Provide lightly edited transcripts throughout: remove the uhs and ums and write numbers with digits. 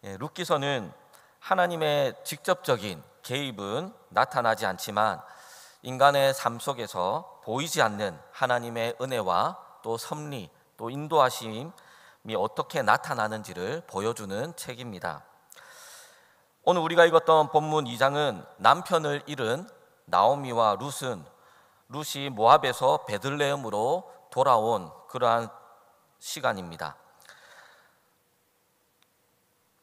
룻기서는 하나님의 직접적인 개입은 나타나지 않지만 인간의 삶 속에서 보이지 않는 하나님의 은혜와 또 섭리, 또 인도하심이 어떻게 나타나는지를 보여주는 책입니다. 오늘 우리가 읽었던 본문 2장은 남편을 잃은 나오미와 룻이 모압에서 베들레헴으로 돌아온 그러한 시간입니다.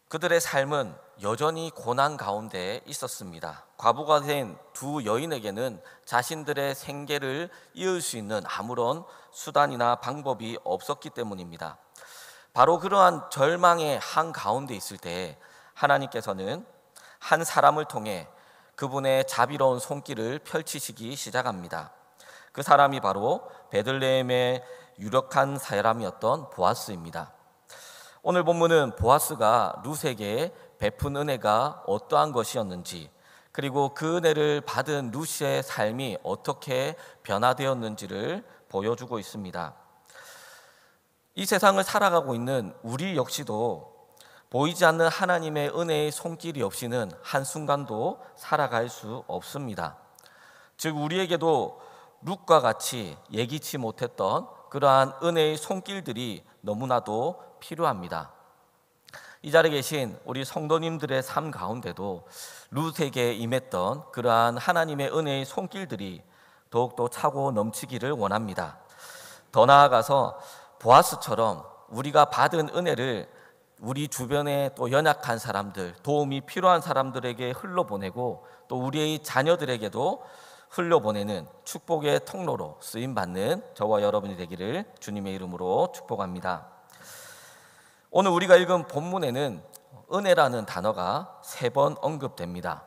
그들의 삶은 여전히 고난 가운데 있었습니다. 과부가 된 두 여인에게는 자신들의 생계를 이을 수 있는 아무런 수단이나 방법이 없었기 때문입니다. 바로 그러한 절망의 한가운데 있을 때 하나님께서는 한 사람을 통해 그분의 자비로운 손길을 펼치시기 시작합니다. 그 사람이 바로 베들레헴의 유력한 사람이었던 보아스입니다. 오늘 본문은 보아스가 룻에게 베푼 은혜가 어떠한 것이었는지, 그리고 그 은혜를 받은 룻의 삶이 어떻게 변화되었는지를 보여주고 있습니다. 이 세상을 살아가고 있는 우리 역시도 보이지 않는 하나님의 은혜의 손길이 없이는 한순간도 살아갈 수 없습니다. 즉 우리에게도 룻과 같이 예기치 못했던 그러한 은혜의 손길들이 너무나도 필요합니다. 이 자리에 계신 우리 성도님들의 삶 가운데도 룻에게 임했던 그러한 하나님의 은혜의 손길들이 더욱더 차고 넘치기를 원합니다. 더 나아가서 보아스처럼 우리가 받은 은혜를 우리 주변에 또 연약한 사람들, 도움이 필요한 사람들에게 흘려보내고 또 우리의 자녀들에게도 흘려보내는 축복의 통로로 쓰임받는 저와 여러분이 되기를 주님의 이름으로 축복합니다. 오늘 우리가 읽은 본문에는 은혜라는 단어가 3번 언급됩니다.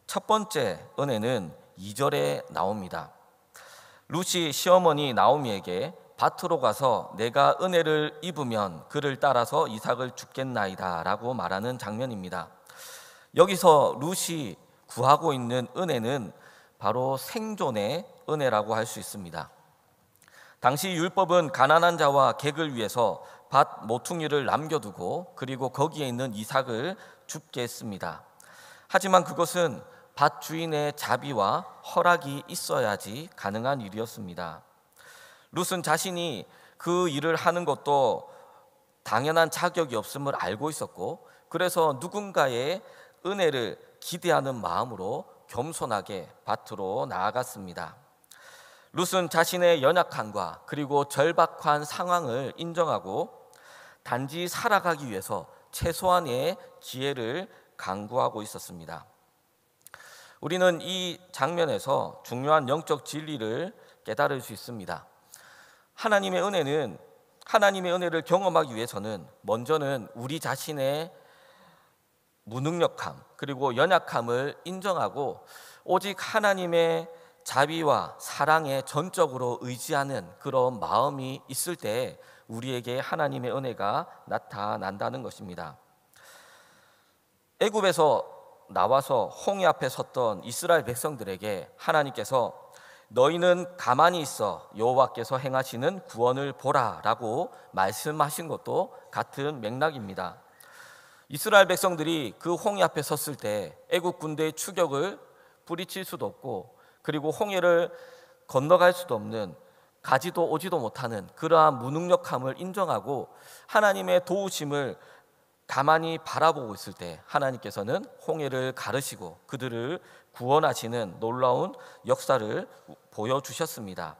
첫 번째 은혜는 2절에 나옵니다. 룻이 시어머니 나오미에게 밭으로 가서 내가 은혜를 입으면 그를 따라서 이삭을 죽겠나이다 라고 말하는 장면입니다. 여기서 룻이 구하고 있는 은혜는 바로 생존의 은혜라고 할 수 있습니다. 당시 율법은 가난한 자와 객을 위해서 밭 모퉁이를 남겨두고 그리고 거기에 있는 이삭을 줍게 했습니다. 하지만 그것은 밭 주인의 자비와 허락이 있어야지 가능한 일이었습니다. 룻은 자신이 그 일을 하는 것도 당연한 자격이 없음을 알고 있었고, 그래서 누군가의 은혜를 기대하는 마음으로 겸손하게 밭으로 나아갔습니다. 룻은 자신의 연약함과 그리고 절박한 상황을 인정하고 단지 살아가기 위해서 최소한의 기회를 강구하고 있었습니다. 우리는 이 장면에서 중요한 영적 진리를 깨달을 수 있습니다. 하나님의 은혜를 경험하기 위해서는 먼저는 우리 자신의 무능력함 그리고 연약함을 인정하고 오직 하나님의 자비와 사랑에 전적으로 의지하는 그런 마음이 있을 때 우리에게 하나님의 은혜가 나타난다는 것입니다. 애굽에서 나와서 홍해 앞에 섰던 이스라엘 백성들에게 하나님께서 너희는 가만히 있어 여호와께서 행하시는 구원을 보라 라고 말씀하신 것도 같은 맥락입니다. 이스라엘 백성들이 그 홍해 앞에 섰을 때 애굽 군대의 추격을 뿌리칠 수도 없고 그리고 홍해를 건너갈 수도 없는, 가지도 오지도 못하는 그러한 무능력함을 인정하고 하나님의 도우심을 가만히 바라보고 있을 때 하나님께서는 홍해를 가르시고 그들을 구원하시는 놀라운 역사를 보여주셨습니다.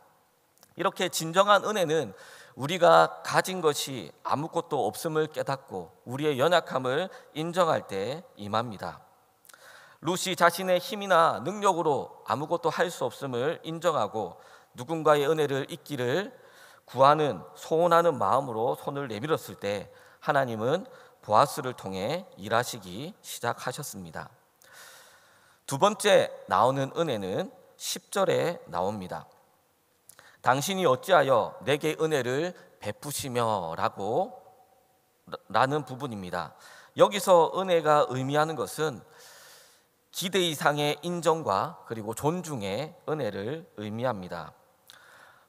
이렇게 진정한 은혜는 우리가 가진 것이 아무것도 없음을 깨닫고 우리의 연약함을 인정할 때 임합니다. 룻이 자신의 힘이나 능력으로 아무것도 할 수 없음을 인정하고 누군가의 은혜를 잊기를 구하는, 소원하는 마음으로 손을 내밀었을 때 하나님은 보아스를 통해 일하시기 시작하셨습니다. 두 번째 나오는 은혜는 10절에 나옵니다. 당신이 어찌하여 내게 은혜를 베푸시며 라는 부분입니다. 여기서 은혜가 의미하는 것은 기대 이상의 인정과 그리고 존중의 은혜를 의미합니다.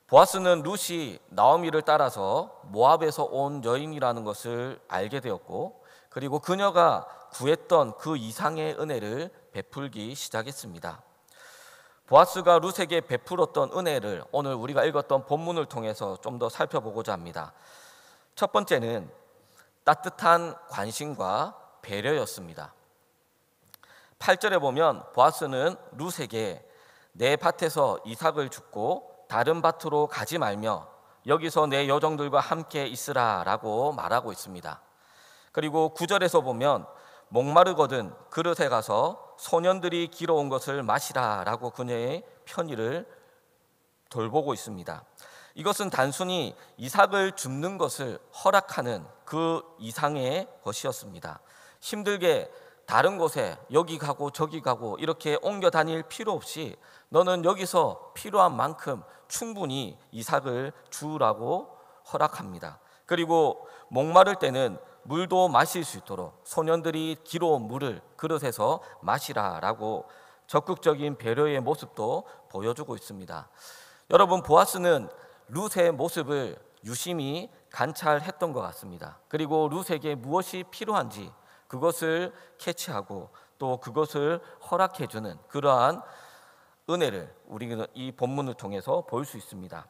보아스는 룻이 나오미를 따라서 모압에서 온 여인이라는 것을 알게 되었고 그리고 그녀가 구했던 그 이상의 은혜를 베풀기 시작했습니다. 보아스가 룻에게 베풀었던 은혜를 오늘 우리가 읽었던 본문을 통해서 좀 더 살펴보고자 합니다. 첫 번째는 따뜻한 관심과 배려였습니다. 8절에 보면 보아스는 룻에게 내 밭에서 이삭을 줍고 다른 밭으로 가지 말며 여기서 내 여종들과 함께 있으라 라고 말하고 있습니다. 그리고 9절에서 보면 목마르거든 그릇에 가서 소년들이 길어온 것을 마시라 라고 그녀의 편의를 돌보고 있습니다. 이것은 단순히 이삭을 줍는 것을 허락하는 그 이상의 것이었습니다. 힘들게 다른 곳에 여기 가고 저기 가고 이렇게 옮겨 다닐 필요 없이 너는 여기서 필요한 만큼 충분히 이삭을 주라고 허락합니다. 그리고 목마를 때는 물도 마실 수 있도록 소년들이 길어온 물을 그릇에서 마시라라고 적극적인 배려의 모습도 보여주고 있습니다. 여러분, 보아스는 룻의 모습을 유심히 관찰했던 것 같습니다. 그리고 룻에게 무엇이 필요한지 그것을 캐치하고 또 그것을 허락해주는 그러한 은혜를 우리는 이 본문을 통해서 볼 수 있습니다.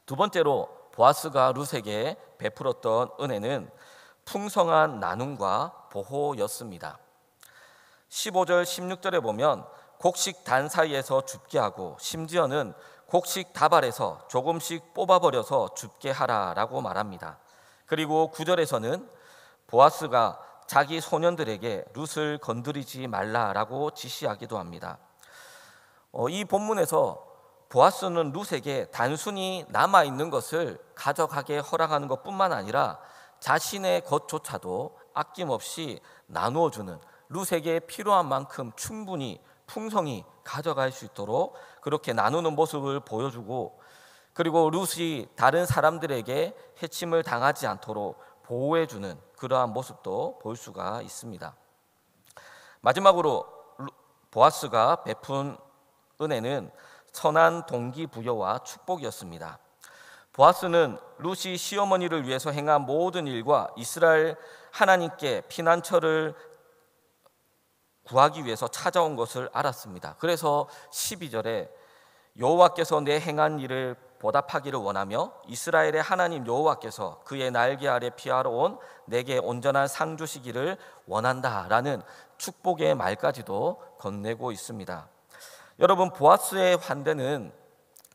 두 번째로 보아스가 룻에게 베풀었던 은혜는 풍성한 나눔과 보호였습니다. 15절 16절에 보면 곡식 단 사이에서 줍게 하고 심지어는 곡식 다발에서 조금씩 뽑아버려서 줍게 하라라고 말합니다. 그리고 9절에서는 보아스가 자기 소년들에게 룻을 건드리지 말라라고 지시하기도 합니다. 이 본문에서 보아스는 룻에게 단순히 남아있는 것을 가져가게 허락하는 것뿐만 아니라 자신의 것조차도 아낌없이 나누어주는, 룻에게 필요한 만큼 충분히 풍성히 가져갈 수 있도록 그렇게 나누는 모습을 보여주고, 그리고 룻이 다른 사람들에게 해침을 당하지 않도록 보호해주는 그러한 모습도 볼 수가 있습니다. 마지막으로 보아스가 베푼 은혜는 선한 동기부여와 축복이었습니다. 보아스는 룻이 시어머니를 위해서 행한 모든 일과 이스라엘 하나님께 피난처를 구하기 위해서 찾아온 것을 알았습니다. 그래서 12절에 여호와께서 내 행한 일을 보답하기를 원하며 이스라엘의 하나님 여호와께서 그의 날개 아래 피하러 온 내게 온전한 상 주시기를 원한다라는 축복의 말까지도 건네고 있습니다. 여러분, 보아스의 환대는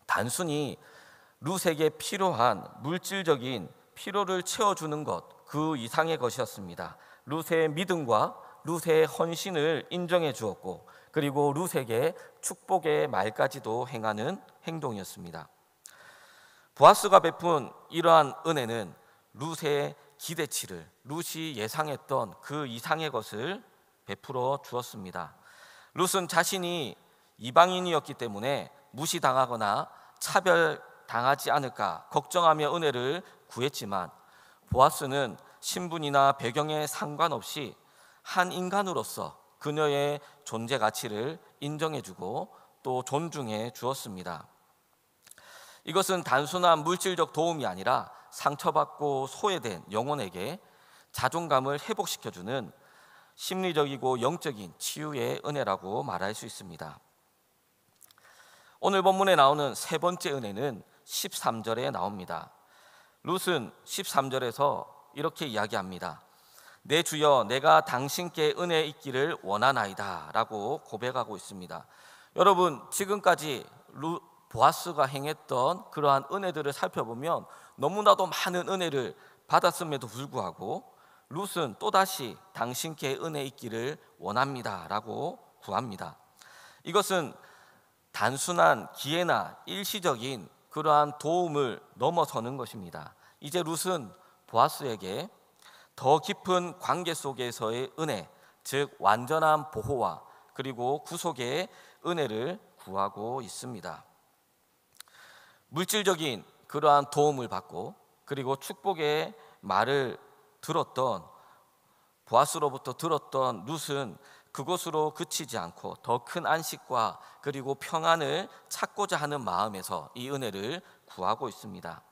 단순히 룻에게 필요한 물질적인 필요를 채워주는 것, 그 이상의 것이었습니다. 룻의 믿음과 룻의 헌신을 인정해 주었고, 그리고 룻에게 축복의 말까지도 행하는 행동이었습니다. 보아스가 베푼 이러한 은혜는 룻의 기대치를, 룻이 예상했던 그 이상의 것을 베풀어 주었습니다. 룻은 자신이 이방인이었기 때문에 무시당하거나 차별당하지 않을까 걱정하며 은혜를 구했지만, 보아스는 신분이나 배경에 상관없이 한 인간으로서 그녀의 존재 가치를 인정해주고 또 존중해 주었습니다. 이것은 단순한 물질적 도움이 아니라 상처받고 소외된 영혼에게 자존감을 회복시켜주는 심리적이고 영적인 치유의 은혜라고 말할 수 있습니다. 오늘 본문에 나오는 세 번째 은혜는 13절에 나옵니다. 룻은 13절에서 이렇게 이야기합니다. 내 주여, 내가 당신께 은혜 있기를 원하나이다 라고 고백하고 있습니다. 여러분, 지금까지 보아스가 행했던 그러한 은혜들을 살펴보면 너무나도 많은 은혜를 받았음에도 불구하고 룻은 또다시 당신께 은혜 있기를 원합니다 라고 구합니다. 이것은 단순한 기회나 일시적인 그러한 도움을 넘어서는 것입니다. 이제 룻은 보아스에게 더 깊은 관계 속에서의 은혜, 즉 완전한 보호와 그리고 구속의 은혜를 구하고 있습니다. 물질적인 그러한 도움을 받고 그리고 축복의 말을 들었던, 보아스로부터 들었던 룻은 그것으로 그치지 않고 더 큰 안식과 그리고 평안을 찾고자 하는 마음에서 이 은혜를 구하고 있습니다.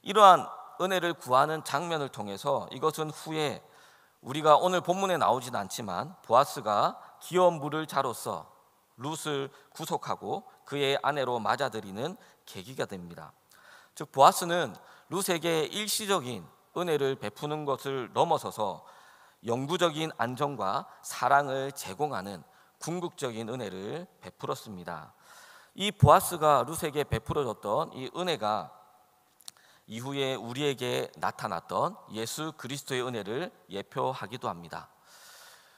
이러한 은혜를 구하는 장면을 통해서 이것은 후에 우리가 오늘 본문에 나오진 않지만 보아스가 귀여운 물을자로서 룻을 구속하고 그의 아내로 맞아들이는 계기가 됩니다. 즉 보아스는 룻에게 일시적인 은혜를 베푸는 것을 넘어서서 영구적인 안정과 사랑을 제공하는 궁극적인 은혜를 베풀었습니다. 이 보아스가 룻에게 베풀어줬던 이 은혜가 이후에 우리에게 나타났던 예수 그리스도의 은혜를 예표하기도 합니다.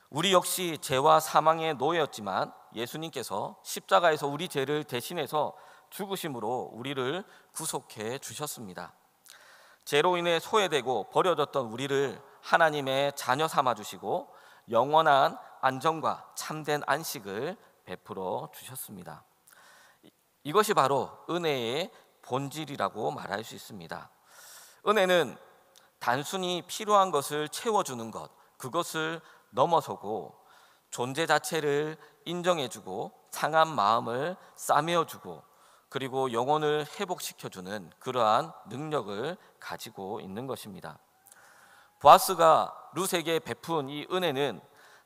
우리 역시 죄와 사망의 노예였지만 예수님께서 십자가에서 우리 죄를 대신해서 죽으심으로 우리를 구속해 주셨습니다. 죄로 인해 소외되고 버려졌던 우리를 하나님의 자녀 삼아 주시고 영원한 안정과 참된 안식을 베풀어 주셨습니다. 이것이 바로 은혜의 본질이라고 말할 수 있습니다. 은혜는 단순히 필요한 것을 채워주는 것, 그것을 넘어서고 존재 자체를 인정해주고 상한 마음을 싸매어주고 그리고 영혼을 회복시켜주는 그러한 능력을 가지고 있는 것입니다. 보아스가 룻에게 베푼 이 은혜는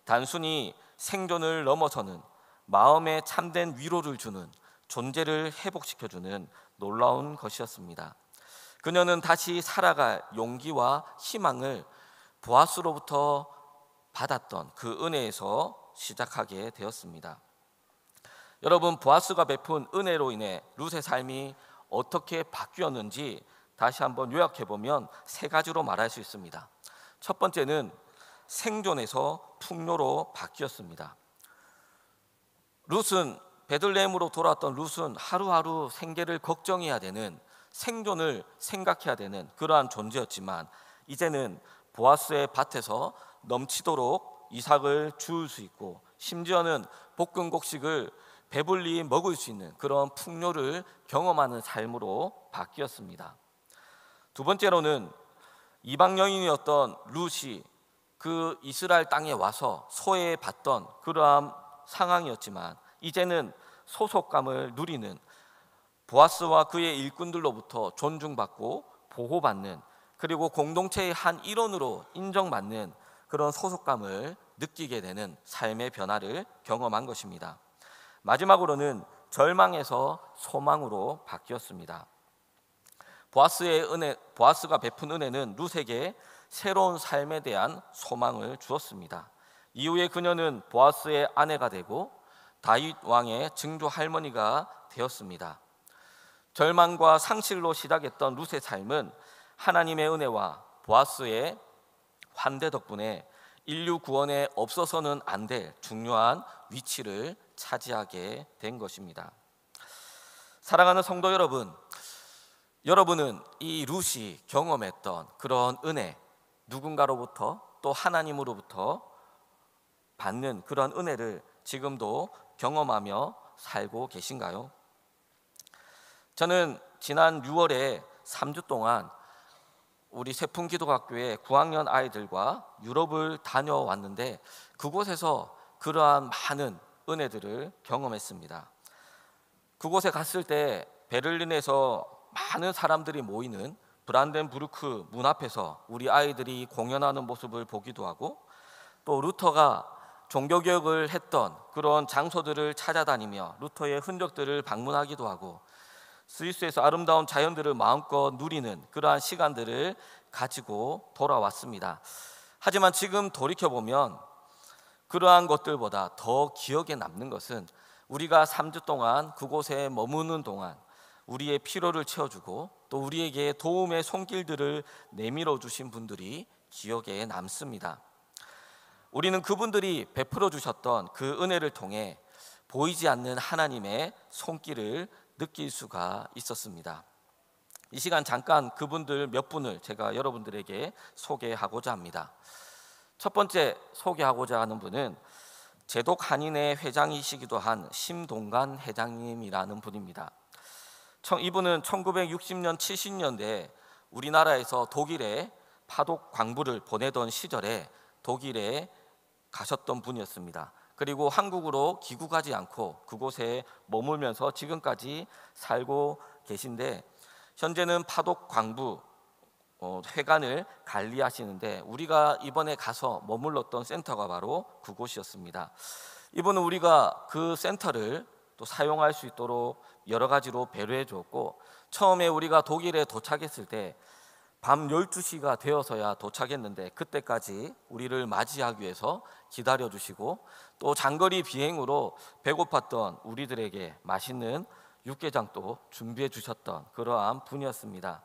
단순히 생존을 넘어서는 마음에 참된 위로를 주는 존재를 회복시켜주는 놀라운 것이었습니다. 그녀는 다시 살아갈 용기와 희망을 보아스로부터 받았던 그 은혜에서 시작하게 되었습니다. 여러분, 보아스가 베푼 은혜로 인해 룻의 삶이 어떻게 바뀌었는지 다시 한번 요약해보면 세 가지로 말할 수 있습니다. 첫 번째는 생존에서 풍요로 바뀌었습니다. 베들레헴으로 돌아왔던 룻은 하루하루 생계를 걱정해야 되는, 생존을 생각해야 되는 그러한 존재였지만 이제는 보아스의 밭에서 넘치도록 이삭을 주울 수 있고 심지어는 볶은 곡식을 배불리 먹을 수 있는 그런 풍요를 경험하는 삶으로 바뀌었습니다. 두 번째로는 이방 여인이었던 룻이 그 이스라엘 땅에 와서 소외받던 그러한 상황이었지만 이제는 소속감을 누리는, 보아스와 그의 일꾼들로부터 존중받고 보호받는, 그리고 공동체의 한 일원으로 인정받는 그런 소속감을 느끼게 되는 삶의 변화를 경험한 것입니다. 마지막으로는 절망에서 소망으로 바뀌었습니다. 보아스가 베푼 은혜는 룻에게 새로운 삶에 대한 소망을 주었습니다. 이후에 그녀는 보아스의 아내가 되고 다윗 왕의 증조 할머니가 되었습니다. 절망과 상실로 시작했던 룻의 삶은 하나님의 은혜와 보아스의 환대 덕분에 인류 구원에 없어서는 안 될 중요한 위치를 차지하게 된 것입니다. 사랑하는 성도 여러분, 여러분은 이 룻이 경험했던 그런 은혜, 누군가로부터 또 하나님으로부터 받는 그런 은혜를 지금도 경험하며 살고 계신가요? 저는 지난 6월에 3주 동안 우리 세풍기도학교의 9학년 아이들과 유럽을 다녀왔는데 그곳에서 그러한 많은 은혜들을 경험했습니다. 그곳에 갔을 때 베를린에서 많은 사람들이 모이는 브란덴부르크 문 앞에서 우리 아이들이 공연하는 모습을 보기도 하고 또 루터가 종교개혁을 했던 그런 장소들을 찾아다니며 루터의 흔적들을 방문하기도 하고 스위스에서 아름다운 자연들을 마음껏 누리는 그러한 시간들을 가지고 돌아왔습니다. 하지만 지금 돌이켜보면 그러한 것들보다 더 기억에 남는 것은 우리가 3주 동안 그곳에 머무는 동안 우리의 피로를 채워주고 또 우리에게 도움의 손길들을 내밀어 주신 분들이 기억에 남습니다. 우리는 그분들이 베풀어 주셨던 그 은혜를 통해 보이지 않는 하나님의 손길을 느낄 수가 있었습니다. 이 시간 잠깐 그분들 몇 분을 제가 여러분들에게 소개하고자 합니다. 첫 번째 소개하고자 하는 분은 제독 한인회 회장이시기도 한 심동관 회장님이라는 분입니다. 이분은 1960년 70년대 우리나라에서 독일에 파독 광부를 보내던 시절에 독일에 가셨던 분이었습니다. 그리고 한국으로 귀국하지 않고 그곳에 머물면서 지금까지 살고 계신데 현재는 파독 광부 회관을 관리하시는데 우리가 이번에 가서 머물렀던 센터가 바로 그곳이었습니다. 이분은 우리가 그 센터를 또 사용할 수 있도록 여러 가지로 배려해 주었고, 처음에 우리가 독일에 도착했을 때 밤 12시가 되어서야 도착했는데 그때까지 우리를 맞이하기 위해서 기다려 주시고, 또 장거리 비행으로 배고팠던 우리들에게 맛있는 육개장도 준비해 주셨던 그러한 분이었습니다.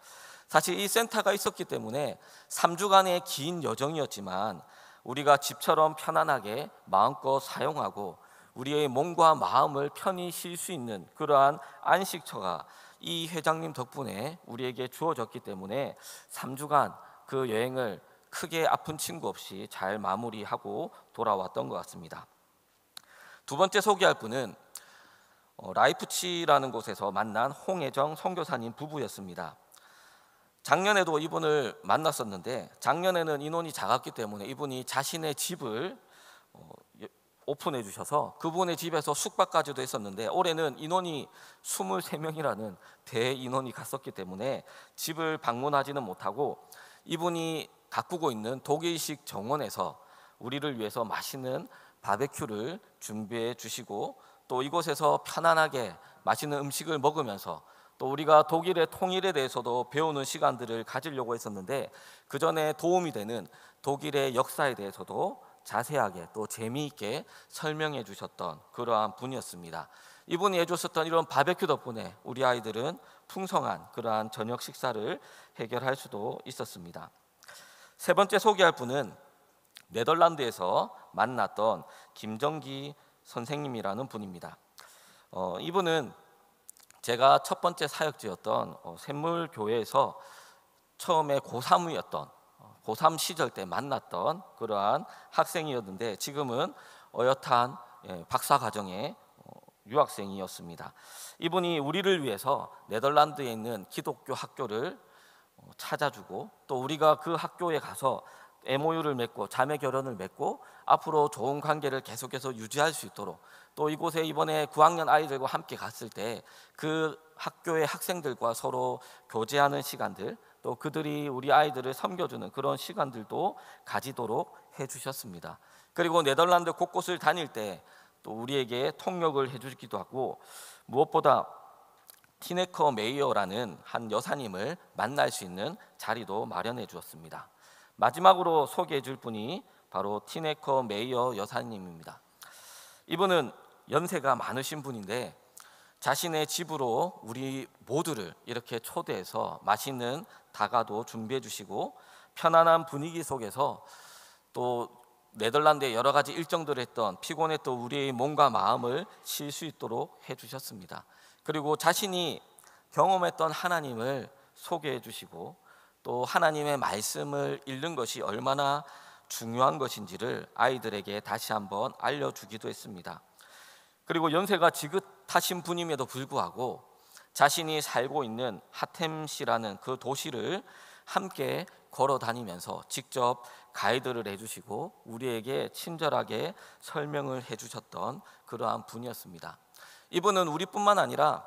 사실 이 센터가 있었기 때문에 3주간의 긴 여정이었지만 우리가 집처럼 편안하게 마음껏 사용하고 우리의 몸과 마음을 편히 쉴 수 있는 그러한 안식처가 이 회장님 덕분에 우리에게 주어졌기 때문에 3주간 그 여행을 크게 아픈 친구 없이 잘 마무리하고 돌아왔던 것 같습니다. 두 번째 소개할 분은 라이프치히라는 곳에서 만난 홍혜정 선교사님 부부였습니다. 작년에도 이분을 만났었는데 작년에는 인원이 작았기 때문에 이분이 자신의 집을 오픈해 주셔서 그분의 집에서 숙박까지도 했었는데, 올해는 인원이 23명이라는 대인원이 갔었기 때문에 집을 방문하지는 못하고 이분이 가꾸고 있는 독일식 정원에서 우리를 위해서 맛있는 바베큐를 준비해 주시고, 또 이곳에서 편안하게 맛있는 음식을 먹으면서 또 우리가 독일의 통일에 대해서도 배우는 시간들을 가지려고 했었는데, 그 전에 도움이 되는 독일의 역사에 대해서도 자세하게 또 재미있게 설명해 주셨던 그러한 분이었습니다. 이분이 해줬었던 이런 바베큐 덕분에 우리 아이들은 풍성한 그러한 저녁 식사를 해결할 수도 있었습니다. 세 번째 소개할 분은 네덜란드에서 만났던 김정기 선생님이라는 분입니다. 이분은 제가 첫 번째 사역지였던 샘물교회에서 처음에 고3이었던 고3 시절 때 만났던 그러한 학생이었는데, 지금은 어엿한 박사과정의 유학생이었습니다. 이분이 우리를 위해서 네덜란드에 있는 기독교 학교를 찾아주고, 또 우리가 그 학교에 가서 MOU를 맺고 자매 결연을 맺고 앞으로 좋은 관계를 계속해서 유지할 수 있도록, 또 이곳에 이번에 9학년 아이들과 함께 갔을 때 그 학교의 학생들과 서로 교제하는 시간들, 또 그들이 우리 아이들을 섬겨주는 그런 시간들도 가지도록 해주셨습니다. 그리고 네덜란드 곳곳을 다닐 때 또 우리에게 통역을 해주기도 하고, 무엇보다 티네커 메이어라는 한 여사님을 만날 수 있는 자리도 마련해 주었습니다. 마지막으로 소개해 줄 분이 바로 티네커 메이어 여사님입니다. 이분은 연세가 많으신 분인데 자신의 집으로 우리 모두를 이렇게 초대해서 맛있는 다가도 준비해 주시고, 편안한 분위기 속에서 또 네덜란드의 여러 가지 일정들을 했던 피곤했던 우리의 몸과 마음을 쉴 수 있도록 해주셨습니다. 그리고 자신이 경험했던 하나님을 소개해 주시고, 또 하나님의 말씀을 읽는 것이 얼마나 중요한 것인지를 아이들에게 다시 한번 알려주기도 했습니다. 그리고 연세가 지긋하신 분임에도 불구하고 자신이 살고 있는 하템시라는 그 도시를 함께 걸어 다니면서 직접 가이드를 해주시고 우리에게 친절하게 설명을 해주셨던 그러한 분이었습니다. 이분은 우리뿐만 아니라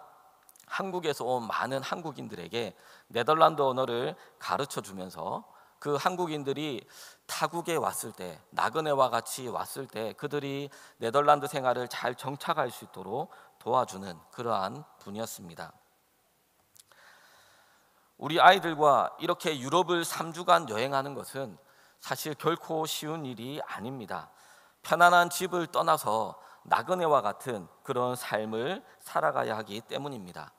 한국에서 온 많은 한국인들에게 네덜란드 언어를 가르쳐 주면서 그 한국인들이 타국에 왔을 때, 나그네와 같이 왔을 때 그들이 네덜란드 생활을 잘 정착할 수 있도록 도와주는 그러한 분이었습니다. 우리 아이들과 이렇게 유럽을 3주간 여행하는 것은 사실 결코 쉬운 일이 아닙니다. 편안한 집을 떠나서 나그네와 같은 그런 삶을 살아가야 하기 때문입니다.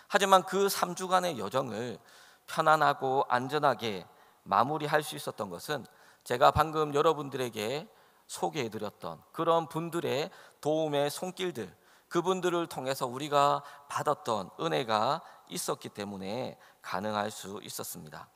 하지만 그 3주간의 여정을 편안하고 안전하게 마무리할 수 있었던 것은 제가 방금 여러분들에게 소개해드렸던 그런 분들의 도움의 손길들, 그분들을 통해서 우리가 받았던 은혜가 있었기 때문에 가능할 수 있었습니다.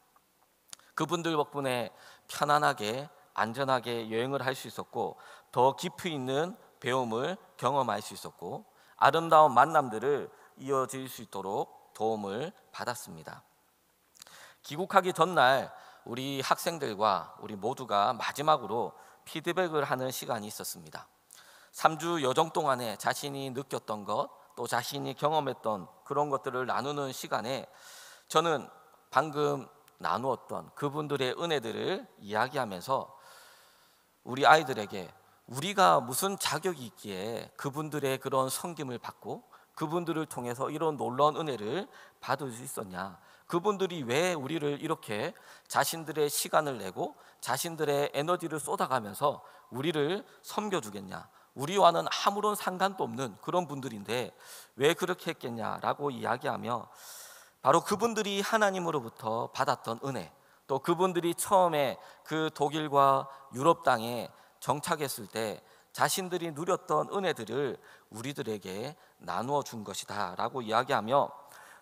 그분들 덕분에 편안하게 안전하게 여행을 할 수 있었고, 더 깊이 있는 배움을 경험할 수 있었고, 아름다운 만남들을 이어질 수 있도록 도움을 받았습니다. 귀국하기 전날 우리 학생들과 우리 모두가 마지막으로 피드백을 하는 시간이 있었습니다. 3주 여정 동안에 자신이 느꼈던 것, 또 자신이 경험했던 그런 것들을 나누는 시간에 저는 방금 나누었던 그분들의 은혜들을 이야기하면서 우리 아이들에게 우리가 무슨 자격이 있기에 그분들의 그런 섬김을 받고 그분들을 통해서 이런 놀라운 은혜를 받을 수 있었냐, 그분들이 왜 우리를 이렇게 자신들의 시간을 내고 자신들의 에너지를 쏟아가면서 우리를 섬겨주겠냐, 우리와는 아무런 상관도 없는 그런 분들인데 왜 그렇게 했겠냐라고 이야기하며 바로 그분들이 하나님으로부터 받았던 은혜, 또 그분들이 처음에 그 독일과 유럽 땅에 정착했을 때 자신들이 누렸던 은혜들을 우리들에게 나누어 준 것이다 라고 이야기하며,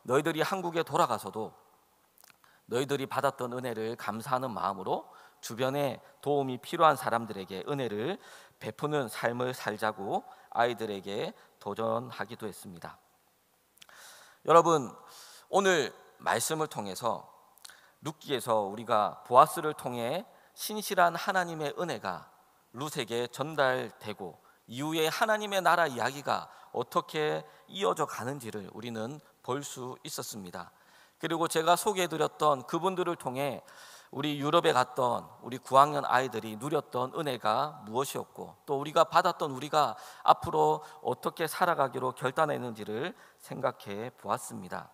너희들이 한국에 돌아가서도 너희들이 받았던 은혜를 감사하는 마음으로 주변에 도움이 필요한 사람들에게 은혜를 베푸는 삶을 살자고 아이들에게 도전하기도 했습니다. 여러분, 오늘 말씀을 통해서 룻기에서 우리가 보아스를 통해 신실한 하나님의 은혜가 룻에게 전달되고 이후에 하나님의 나라 이야기가 어떻게 이어져 가는지를 우리는 볼 수 있었습니다. 그리고 제가 소개해드렸던 그분들을 통해 우리 유럽에 갔던 우리 9학년 아이들이 누렸던 은혜가 무엇이었고, 또 우리가 받았던, 우리가 앞으로 어떻게 살아가기로 결단했는지를 생각해 보았습니다.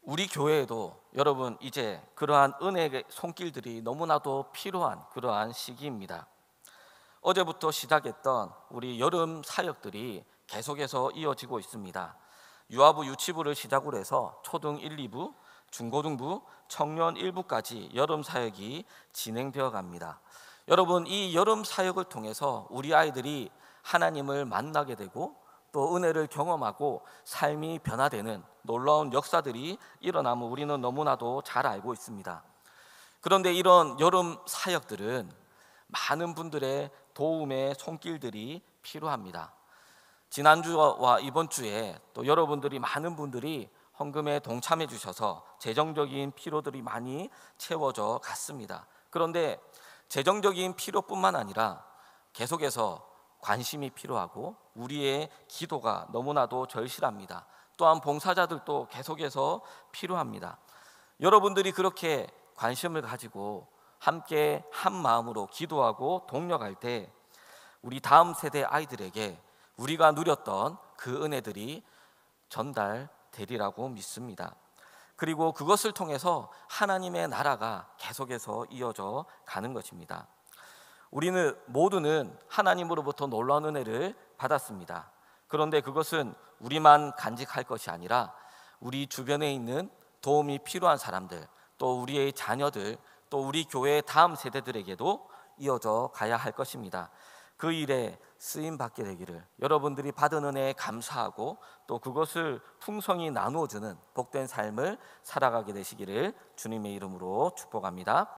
우리 교회에도 여러분 이제 그러한 은혜의 손길들이 너무나도 필요한 그러한 시기입니다. 어제부터 시작했던 우리 여름 사역들이 계속해서 이어지고 있습니다. 유아부 유치부를 시작으로 해서 초등 1, 2부, 중고등부, 청년 1부까지 여름 사역이 진행되어 갑니다. 여러분, 이 여름 사역을 통해서 우리 아이들이 하나님을 만나게 되고 또 은혜를 경험하고 삶이 변화되는 놀라운 역사들이 일어남을 우리는 너무나도 잘 알고 있습니다. 그런데 이런 여름 사역들은 많은 분들의 도움의 손길들이 필요합니다. 지난주와 이번 주에 또 여러분들이, 많은 분들이 헌금에 동참해 주셔서 재정적인 필요들이 많이 채워져 갔습니다. 그런데 재정적인 필요뿐만 아니라 계속해서 관심이 필요하고 우리의 기도가 너무나도 절실합니다. 또한 봉사자들도 계속해서 필요합니다. 여러분들이 그렇게 관심을 가지고 함께 한 마음으로 기도하고 동력할 때 우리 다음 세대 아이들에게 우리가 누렸던 그 은혜들이 전달되리라고 믿습니다. 그리고 그것을 통해서 하나님의 나라가 계속해서 이어져 가는 것입니다. 우리는 모두는 하나님으로부터 놀라운 은혜를 받았습니다. 그런데 그것은 우리만 간직할 것이 아니라 우리 주변에 있는 도움이 필요한 사람들, 또 우리의 자녀들, 또 우리 교회의 다음 세대들에게도 이어져 가야 할 것입니다. 그 일에 쓰임 받게 되기를, 여러분들이 받은 은혜에 감사하고 또 그것을 풍성히 나누어주는 복된 삶을 살아가게 되시기를 주님의 이름으로 축복합니다.